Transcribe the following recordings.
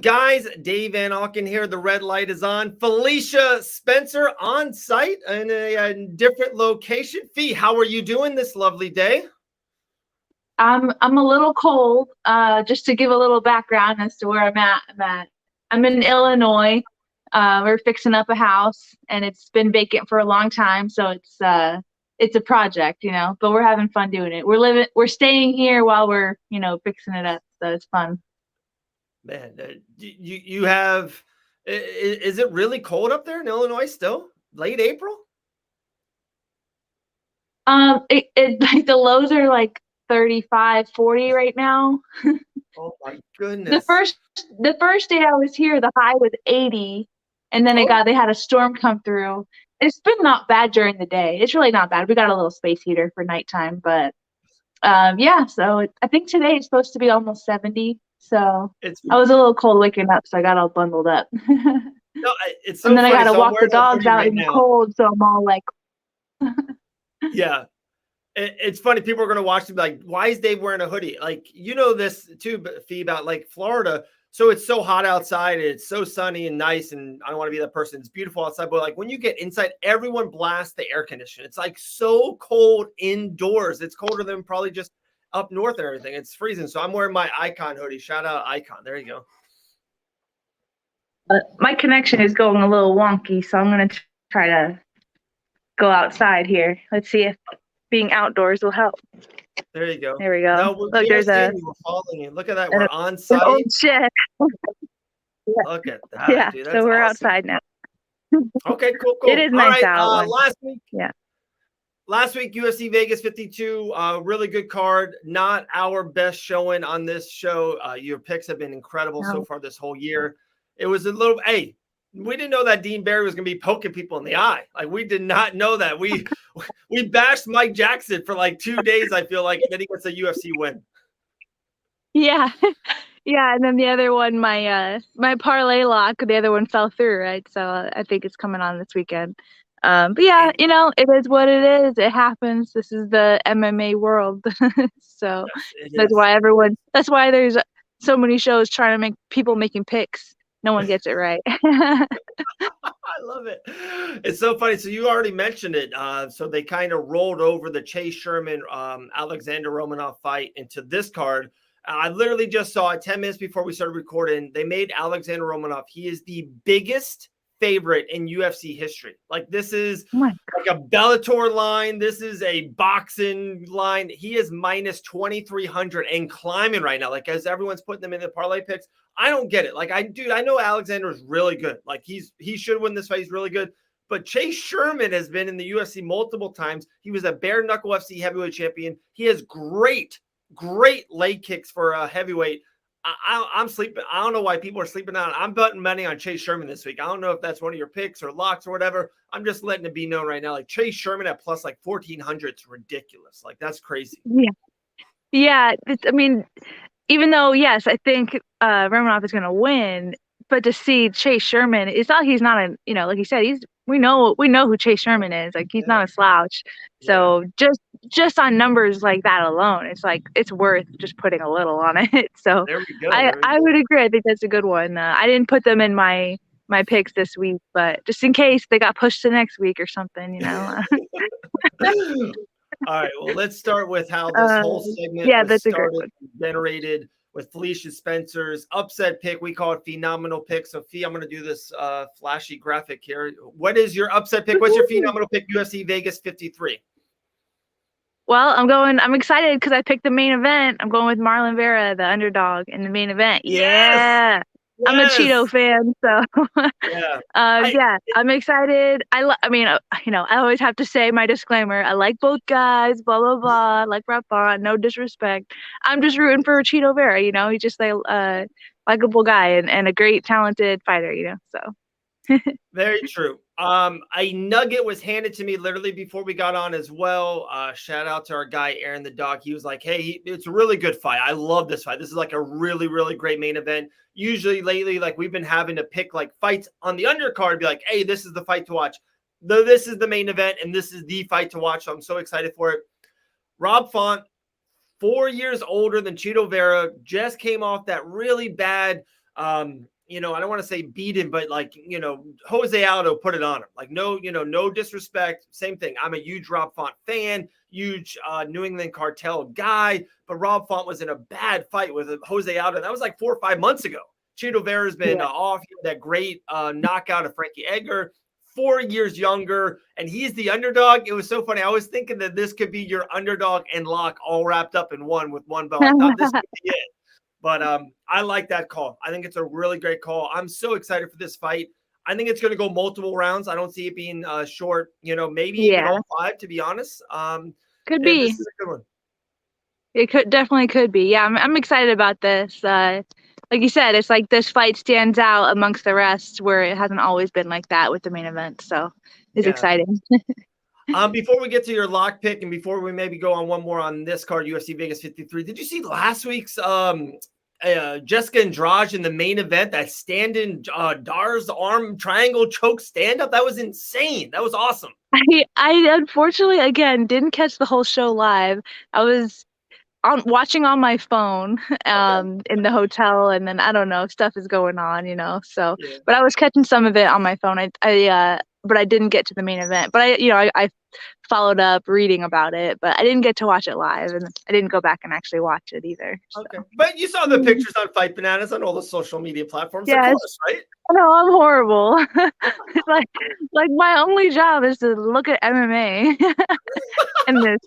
Guys, Dave Van Auken here. The red light is on. Felicia Spencer on site in a different location. Fee, how are you doing this lovely day? I'm a little cold. Just to give a little background as to where I'm in Illinois. We're fixing up a house, and it's been vacant for a long time, so it's a project, But we're having fun doing it. We're staying here while we're fixing it up, so it's fun. Man, you have. Is it really cold up there in Illinois still? Late April? It like the lows are like 35, 40 right now. Oh my The goodness. first the first day I was here, the high was 80, and then Oh, they had a storm come through. It's been not bad during the day. It's really not bad. We got a little space heater for nighttime, but yeah. So I think today is supposed to be almost 70. So it's I was a little cold waking up, so I got all bundled up. no, it's And so then I funny. got to So I'm walk the wearing a dogs hoodie out right in the now. cold, so I'm all like, Yeah. It's funny. People are going to watch and be like, why is Dave wearing a hoodie? Like, this too, Fee, about like Florida. So it's so hot outside. And it's so sunny and nice. And I don't want to be that person. It's beautiful outside. But like when you get inside, everyone blasts the air conditioner. It's like so cold indoors. It's colder than probably just up north and everything. It's freezing. So I'm wearing my Icon hoodie. Shout out Icon. There you go. my connection is going a little wonky, so I'm gonna try to go outside here. Let's see if being outdoors will help. There you go. There we go. No, Look, we were there's seeing you. We're following you. Look at that. We're on an site. old shed. Look at that, Yeah, dude. so That's we're awesome. outside now. Okay, cool, It cool. is All nice right. out. Yeah. Last week, UFC Vegas 52, really good card. Not our best showing on this show. Your picks have been incredible so No. far this whole year. It was a little, hey, we didn't know that Dean Barry was going to be poking people in the eye. Like, we did not know that. We bashed Mike Jackson for like 2 days, I feel like, and then he gets a UFC win. Yeah. Yeah, and then the other one, my parlay lock, the other one fell through, right? So I think it's coming on this weekend. But yeah, it is what it is. It happens. This is the MMA world. So Yes, it is. that's why there's so many shows trying to make people making picks. No one gets it right. I love it. It's so funny. So you already mentioned it. So they kind of rolled over the Chase Sherman, Alexander Romanov fight into this card. I literally just saw it 10 minutes before we started recording. They made Alexander Romanov. He is the biggest favorite in UFC history. Like, this is Oh my like a Bellator line. This is a boxing line. He is minus 2,300 and climbing right now. Like, as everyone's putting them in the parlay picks, I don't get it. Like, I know Alexander is really good. Like, he should win this fight. He's really good. But Chase Sherman has been in the UFC multiple times. He was a bare knuckle UFC heavyweight champion. He has great leg kicks for a heavyweight. I'm sleeping. I don't know why people are sleeping on it. I'm betting money on Chase Sherman this week. I don't know if that's one of your picks or locks or whatever. I'm just letting it be known right now. Like, Chase Sherman at plus like 1,400 is ridiculous. Like, that's crazy. God. Yeah. I mean, even though, yes, I think Romanov is going to win, but to see Chase Sherman, it's not he's not a like you said, we know who Chase Sherman is. Like, he's Yeah. not a slouch. Yeah. So just on numbers like that alone, it's like it's worth just putting a little on it. So There we go. I would agree. I think that's a good one. I didn't put them in my picks this week, but just in case they got pushed to next week or something. All right. Well, let's start with how this whole segment Yeah, was that's a great started, one. generated with Felicia Spencer's upset pick. We call it phenomenal pick. So, Fee, I'm going to do this flashy graphic here. What is your upset pick? What's your phenomenal pick? UFC Vegas 53. Well, I'm excited because I picked the main event. I'm going with Marlon Vera, the underdog in the main event. Yes. Yeah. I'm a Yes. Cheeto fan, so Yeah. yeah, I'm excited. I mean, I always have to say my disclaimer. I like both guys, blah blah blah. I like Rafa, no disrespect. I'm just rooting for Cheeto Vera. He's just a likable guy and a great talented fighter. So. Very true. A nugget was handed to me literally before we got on as well. Shout out to our guy Aaron the Dog. He was like, "Hey, it's a really good fight. I love this fight. This is like a really, really great main event." Usually lately, like, we've been having to pick like fights on the undercard, be like, "Hey, this is the fight to watch." This is the main event, and this is the fight to watch. So I'm so excited for it. Rob Font, 4 years older than Cheeto Vera, just came off that really bad I don't want to say beat him, but like, Jose Aldo put it on him. Like, no, no disrespect. Same thing. I'm a huge Rob Font fan, huge New England cartel guy, but Rob Font was in a bad fight with Jose Aldo. That was like 4 or 5 months ago. Chito Vera's been off. He had that great knockout of Frankie Edgar, 4 years younger, and he's the underdog. It was so funny. I was thinking that this could be your underdog and lock all wrapped up in one with one belt. I thought this could be it. But I like that call. I think it's a really great call. I'm so excited for this fight. I think it's going to go multiple rounds. I don't see it being short, maybe even all 5, to be honest. Could be. This is a good one. It definitely could be. Yeah, I'm excited about this. Like you said, it's like this fight stands out amongst the rest where it hasn't always been like that with the main event. So it's exciting. Before we get to your lock pick and before we maybe go on one more on this card, UFC Vegas 53, did you see last week's Jessica Andrade in the main event, that stand-in Dar's arm triangle choke stand-up? That was insane. That was awesome. I unfortunately, again, didn't catch the whole show live. I was watching on my phone in the hotel, and then I don't know, stuff is going on, so but I was catching some of it on my phone. But I didn't get to the main event, but I followed up reading about it, but I didn't get to watch it live, and I didn't go back and actually watch it either. Okay, but you saw the pictures on Fight Bananas on all the social media platforms. Yes. Of course, right? No, I'm horrible. like my only job is to look at MMA and this.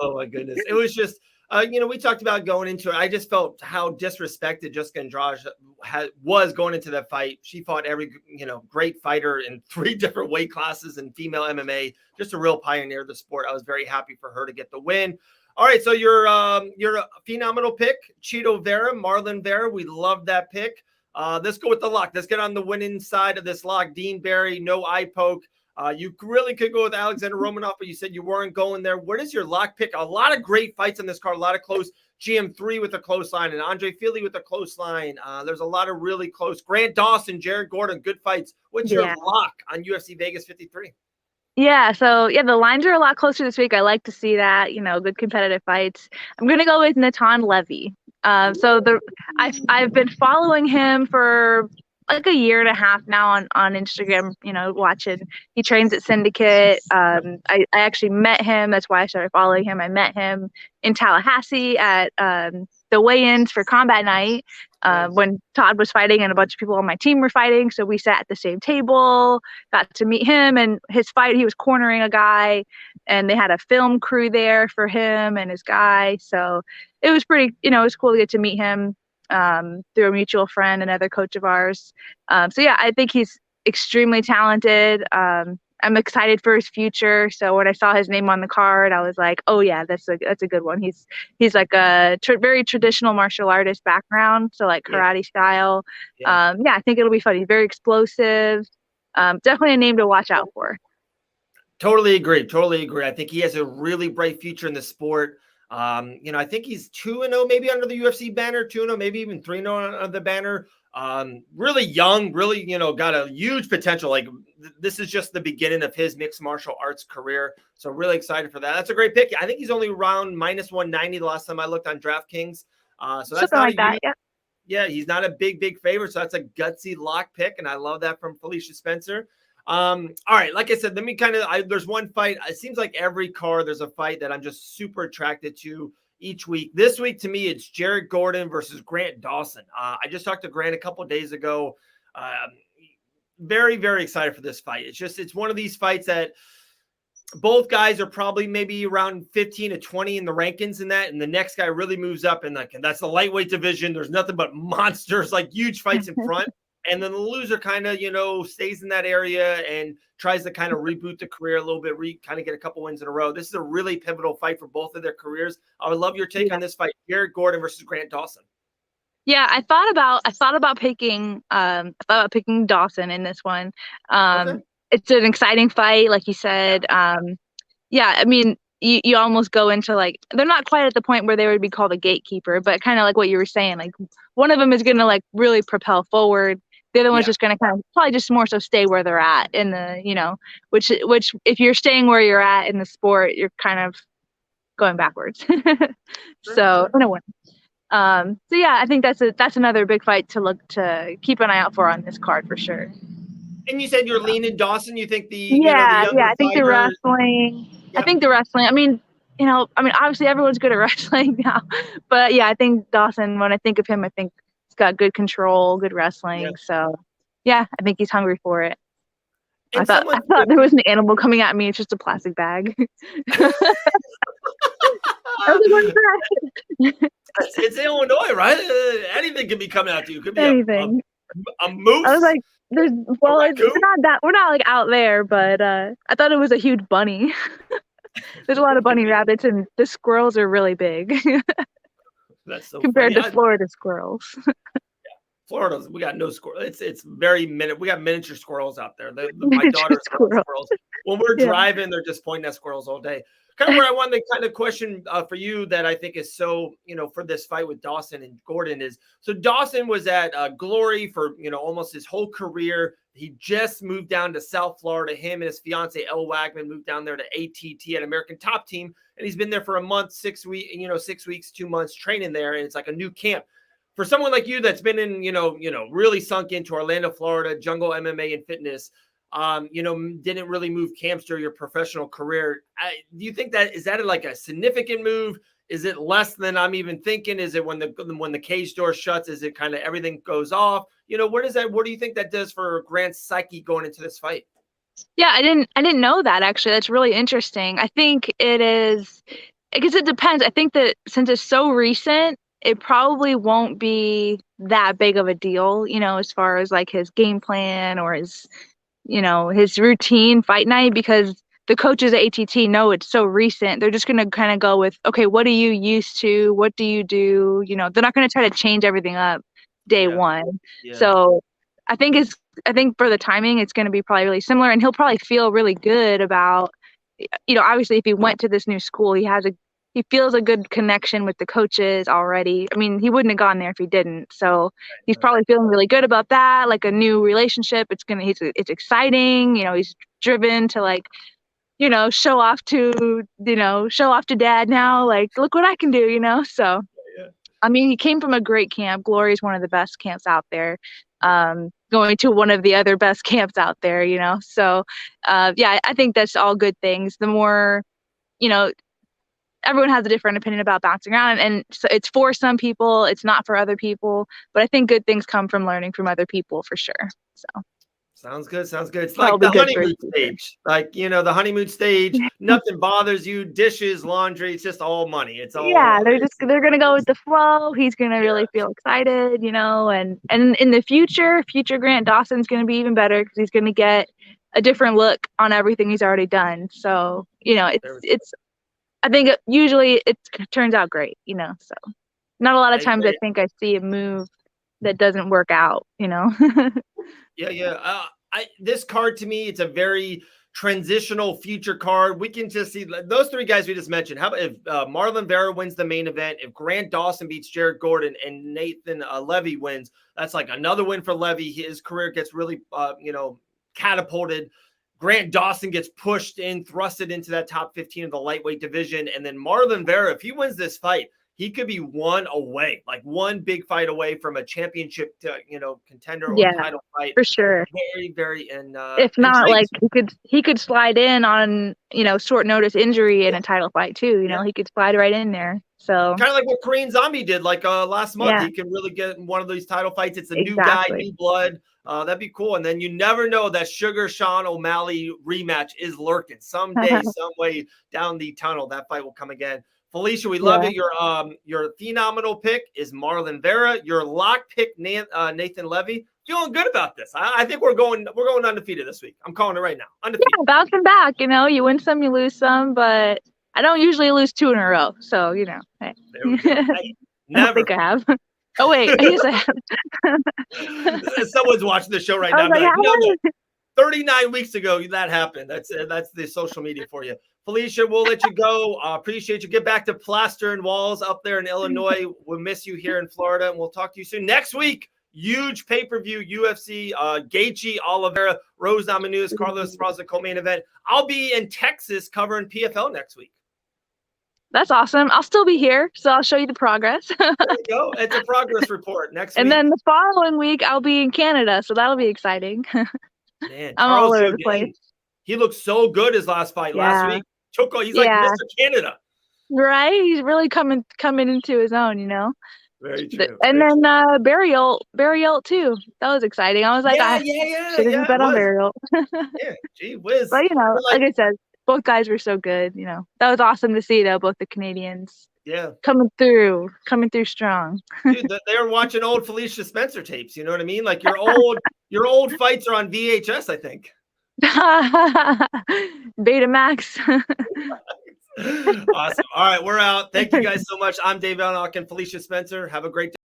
Oh my goodness, it was just we talked about going into it. I just felt how disrespected Jessica Andrade was going into that fight. She fought every great fighter in 3 different weight classes in female MMA. Just a real pioneer of the sport. I was very happy for her to get the win. All right, so your phenomenal pick, Chito Vera, Marlon Vera. We love that pick. Let's go with the lock. Let's get on the winning side of this lock. Dean Barry, no eye poke. You really could go with Alexander Romanov, but you said you weren't going there. What is your lock pick? A lot of great fights on this card, a lot of close. GM3 with a close line and Andre Fili with a close line. There's a lot of really close. Grant Dawson, Jared Gordon, good fights. What's your lock on UFC Vegas 53? Yeah, so the lines are a lot closer this week. I like to see that, good competitive fights. I'm gonna go with Natan Levy. I've been following him for like a year and a half now on Instagram, watching. He trains at Syndicate. I actually met him. That's why I started following him. I met him in Tallahassee at the weigh-ins for Combat Night when Todd was fighting and a bunch of people on my team were fighting. So we sat at the same table, got to meet him, and his fight, he was cornering a guy, and they had a film crew there for him and his guy. So it was pretty, it was cool to get to meet him through a mutual friend, another coach of ours. I think he's extremely talented. I'm excited for his future. So when I saw his name on the card, I was like, oh yeah, that's a good one. He's like a very traditional martial artist background. So like karate style. I think it'll be fun. He's very explosive. Definitely a name to watch out for. Totally agree. I think he has a really bright future in the sport. I think he's 2-0, maybe under the UFC banner, 2-0, maybe even 3-0 under the banner. Really young, really, got a huge potential. Like this is just the beginning of his mixed martial arts career. So really excited for that. That's a great pick. I think he's only around -190 the last time I looked on DraftKings. So that's not he's not a big favorite. So that's a gutsy lock pick. And I love that from Felicia Spencer. All right, like I said, let me there's one fight. It seems like every card there's a fight that I'm just super attracted to each week. This week, to me, it's Jared Gordon versus Grant Dawson. I just talked to Grant a couple of days ago. Very, very excited for this fight. It's one of these fights that both guys are probably maybe around 15 to 20 in the rankings in that, and the next guy really moves up, and that's the lightweight division. There's nothing but monsters, like huge fights in front. And then the loser kind of, stays in that area and tries to kind of reboot the career a little bit, kind of get a couple wins in a row. This is a really pivotal fight for both of their careers. I would love your take on this fight, Jared Gordon versus Grant Dawson. Yeah, I thought about picking Dawson in this one. It's an exciting fight, like you said. I mean, you almost go into like, they're not quite at the point where they would be called a gatekeeper, but kind of like what you were saying, like one of them is going to like really propel forward. The other one's just going to kind of probably just more so stay where they're at in the, which if you're staying where you're at in the sport, you're kind of going backwards. So in a way. So yeah, I think that's another big fight to keep an eye out for on this card for sure. And you said you're leaning Dawson. You think the the Yeah, younger I think the fighter? wrestling. I Yep. think the wrestling. Obviously everyone's good at wrestling now, but yeah, I think Dawson. When I think of him, I think he's got good control, good Yeah. wrestling. So yeah, I think he's hungry for it. I And thought I someone thought there was an animal coming at me. It's just a plastic bag. I was like, what is that? it's Illinois, right? Anything can be coming out to you. It could be Anything. a I was moose, like, there's a well, raccoon. we're not like out there, but I thought it was a huge bunny. There's a lot of bunny rabbits, and the squirrels are really big That's so compared funny. to Florida squirrels. Florida, we got no squirrel. It's very we got miniature squirrels out there. My Miniature daughters love squirrel. squirrels. When we're Yeah. driving, they're just pointing at squirrels all day. Kind of where I wanted to kind of question for you that I think is so, for this fight with Dawson and Gordon is, so Dawson was at Glory for, almost his whole career. He just moved down to South Florida. Him and his fiance, Elle Wagman, moved down there to ATT at American Top Team. And he's been there for a month, 6 weeks, 6 weeks, 2 months training there. And it's like a new camp. For someone like you that's been in, really sunk into Orlando, Florida, jungle MMA and fitness, didn't really move camps during your professional career. Do you think is that like a significant move? Is it less than I'm even thinking? Is it when the cage door shuts? Is it kind of everything goes off? What do you think that does for Grant's psyche going into this fight? Yeah, I didn't know that actually. That's really interesting. I think it is, I guess it depends. I think that since it's so recent, it probably won't be that big of a deal, as far as like his game plan or his routine fight night, because the coaches at ATT know it's so recent. They're just going to kind of go with, okay, what are you used to? What do you do? They're not going to try to change everything up day one. Yeah. So I think for the timing, it's going to be probably really similar, and he'll probably feel really good about, obviously if he went to this new school, he feels a good connection with the coaches already. I mean, he wouldn't have gone there if he didn't. So he's probably feeling really good about that, like a new relationship. It's exciting. He's driven to like, show off to dad now. Like, look what I can do. So, I mean, he came from a great camp. Glory is one of the best camps out there. Going to one of the other best camps out there, So, yeah, I think that's all good things. The more, everyone has a different opinion about bouncing around, and so it's for some people, it's not for other people, but I think good things come from learning from other people for sure. So sounds good. It's like probably the good for honeymoon stage. Like, the honeymoon stage, nothing bothers you, dishes, laundry, it's just all money. It's all yeah, they're gonna go with the flow. He's gonna really feel excited, and in the future Grant Dawson's gonna be even better because he's gonna get a different look on everything he's already done. So, it's I think usually it turns out great, so not a lot of times I think I see a move that doesn't work out, Yeah. This card to me, it's a very transitional future card. We can just see those three guys we just mentioned. How about if Marlon Vera wins the main event, if Grant Dawson beats Jared Gordon and Nathan Levy wins, that's like another win for Levy. His career gets really, catapulted. Grant Dawson gets thrusted into that top 15 of the lightweight division. And then Marlon Vera, if he wins this fight, he could be one big fight away from a championship, contender or title fight. For sure. Very, very, if not, like he could slide in on, short notice injury in a title fight too. He could slide right in there. So kind of like what Korean Zombie did, like last month. Yeah. He can really get in one of these title fights. It's a new Exactly. guy, new blood. That'd be cool. And then you never know, that Sugar Sean O'Malley rematch is lurking someday, some way down the tunnel. That fight will come again. Felicia, we love it. Your phenomenal pick is Marlon Vera. Your lock pick, Nathan Levy. Feeling good about this. I think we're going undefeated this week. I'm calling it right now. Undefeated. Yeah, bouncing back. You win some, you lose some, but I don't usually lose 2 in a row. So hey. There we go. Hey, never. I don't think I have. Oh wait, I guess I have. Someone's watching the show right now. Like, no. 39 weeks ago that happened. That's the social media for you. Felicia, we'll let you go. Appreciate you. Get back to plastering walls up there in Illinois. We'll miss you here in Florida, and we'll talk to you soon. Next week, huge pay-per-view UFC, Gaethje, Oliveira, Rose Namajunas, Carlos Raza co-main event. I'll be in Texas covering PFL next week. That's awesome. I'll still be here, so I'll show you the progress. There you go. It's a progress report next And week. then the following week, I'll be in Canada, so that'll be exciting. Man, I'm all Charles over the place. Jourdain, he looked so good his last fight last Yeah. week. He's like Yeah. Mr. Canada. Right? He's really coming into his own, you know. Very true. And Very then true. Burial too. That was exciting. I was like, I should have Yeah, it bet on was. Burial. Yeah, gee whiz. But you know, But like like, I said, both guys were so good. You know, that was awesome to see though. Both the Canadians yeah. coming through strong. Dude, they were watching old Felicia Spencer tapes. You know what I mean? Like your old fights are on VHS, I think. Betamax. Awesome. All right, we're out. Thank you guys so much. I'm Dave Alnock and Felicia Spencer. Have a great day.